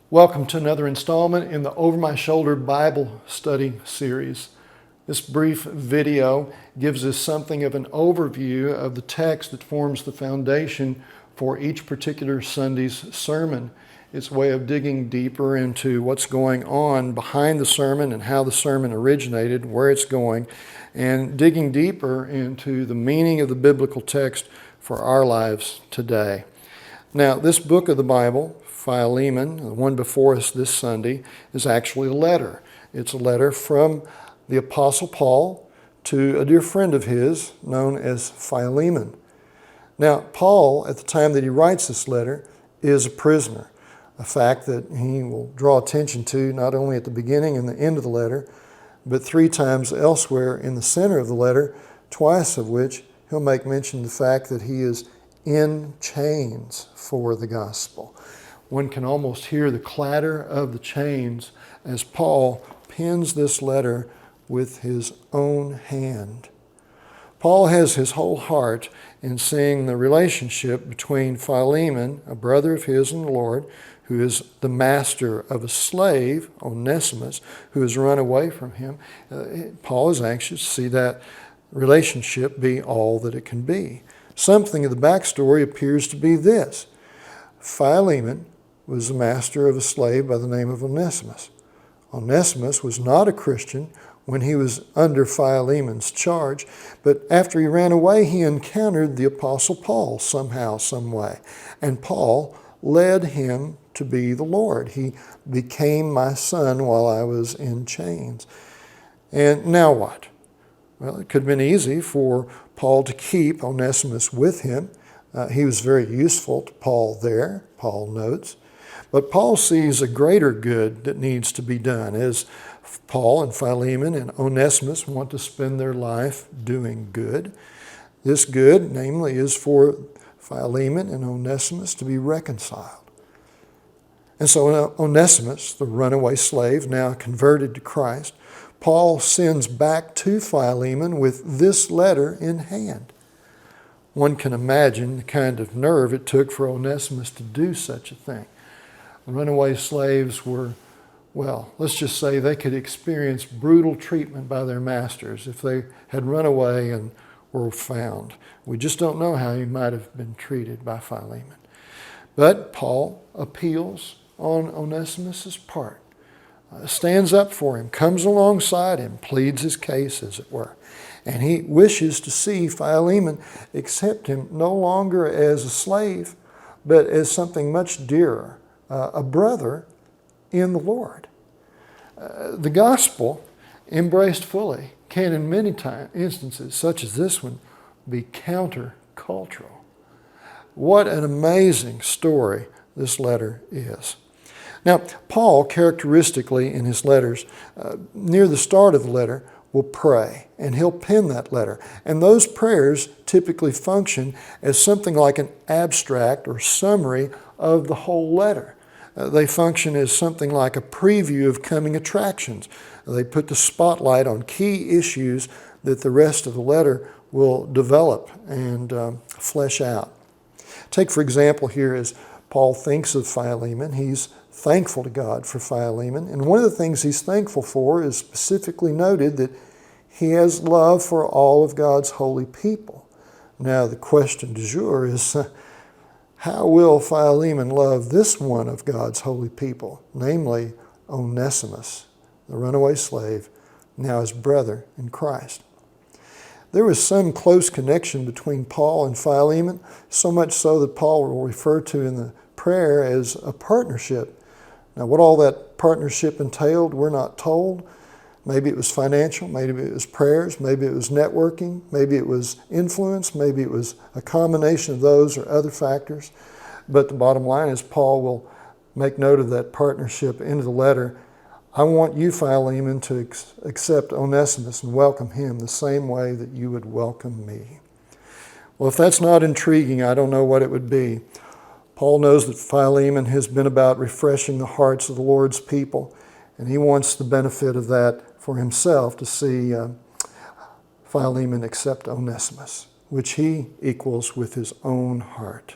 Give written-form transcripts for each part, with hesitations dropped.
Welcome to another installment in the Over My Shoulder Bible Study series. This brief video gives us something of an overview of the text that forms the foundation for each particular Sunday's sermon. It's a way of digging deeper into what's going on behind the sermon and how the sermon originated, where it's going, and digging deeper into the meaning of the biblical text for our lives today. Now, this book of the Bible, Philemon, the one before us this Sunday, is actually a letter. It's a letter from the Apostle Paul to a dear friend of his known as Philemon. Now, Paul, at the time that he writes this letter, is a prisoner, a fact that he will draw attention to not only at the beginning and the end of the letter, but 3 times elsewhere in the center of the letter, twice of which he'll make mention of the fact that he is in chains for the gospel. One can almost hear the clatter of the chains as Paul pens this letter with his own hand. Paul has his whole heart in seeing the relationship between Philemon, a brother of his in the Lord, who is the master of a slave, Onesimus, who has run away from him. Paul is anxious to see that relationship be all that it can be. Something of the backstory appears to be this. Philemon was the master of a slave by the name of Onesimus. Onesimus was not a Christian when he was under Philemon's charge, but after he ran away, he encountered the Apostle Paul somehow, some way. And Paul led him to be the Lord. He became my son while I was in chains. And now what? Well, it could have been easy for Paul to keep Onesimus with him. He was very useful to Paul there, Paul notes. But Paul sees a greater good that needs to be done as Paul and Philemon and Onesimus want to spend their life doing good. This good, namely, is for Philemon and Onesimus to be reconciled. And so Onesimus, the runaway slave, now converted to Christ, Paul sends back to Philemon with this letter in hand. One can imagine the kind of nerve it took for Onesimus to do such a thing. Runaway slaves were, well, let's just say they could experience brutal treatment by their masters if they had run away and were found. We just don't know how he might have been treated by Philemon. But Paul appeals on Onesimus' part, stands up for him, comes alongside him, pleads his case, as it were. And he wishes to see Philemon accept him no longer as a slave, but as something much dearer, a brother in the Lord. The gospel, embraced fully, can in many instances, such as this one, be countercultural. What an amazing story this letter is. Now, Paul, characteristically in his letters, near the start of the letter, will pray, and he'll pen that letter. And those prayers typically function as something like an abstract or summary of the whole letter. They function as something like a preview of coming attractions. They put the spotlight on key issues that the rest of the letter will develop and flesh out. Take, for example, here as Paul thinks of Philemon, he's thankful to God for Philemon. And one of the things he's thankful for is specifically noted that he has love for all of God's holy people. Now, the question du jour is, how will Philemon love this one of God's holy people, namely Onesimus, the runaway slave, now his brother in Christ? There was some close connection between Paul and Philemon, so much so that Paul will refer to in the prayer as a partnership. Now, what all that partnership entailed, we're not told. Maybe it was financial, maybe it was prayers, maybe it was networking, maybe it was influence, maybe it was a combination of those or other factors. But the bottom line is Paul will make note of that partnership into the letter. I want you, Philemon, to accept Onesimus and welcome him the same way that you would welcome me. Well, if that's not intriguing, I don't know what it would be. Paul knows that Philemon has been about refreshing the hearts of the Lord's people, and he wants the benefit of that for himself to see Philemon accept Onesimus, which he equals with his own heart.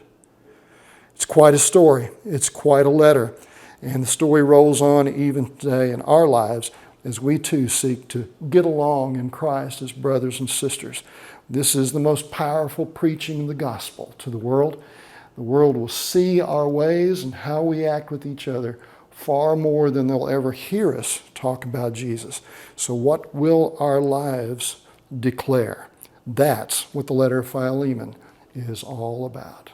It's quite a story. It's quite a letter. And the story rolls on even today in our lives as we too seek to get along in Christ as brothers and sisters. This is the most powerful preaching of the gospel to the world. The world will see our ways and how we act with each other far more than they'll ever hear us talk about Jesus. So what will our lives declare? That's what the letter of Philemon is all about.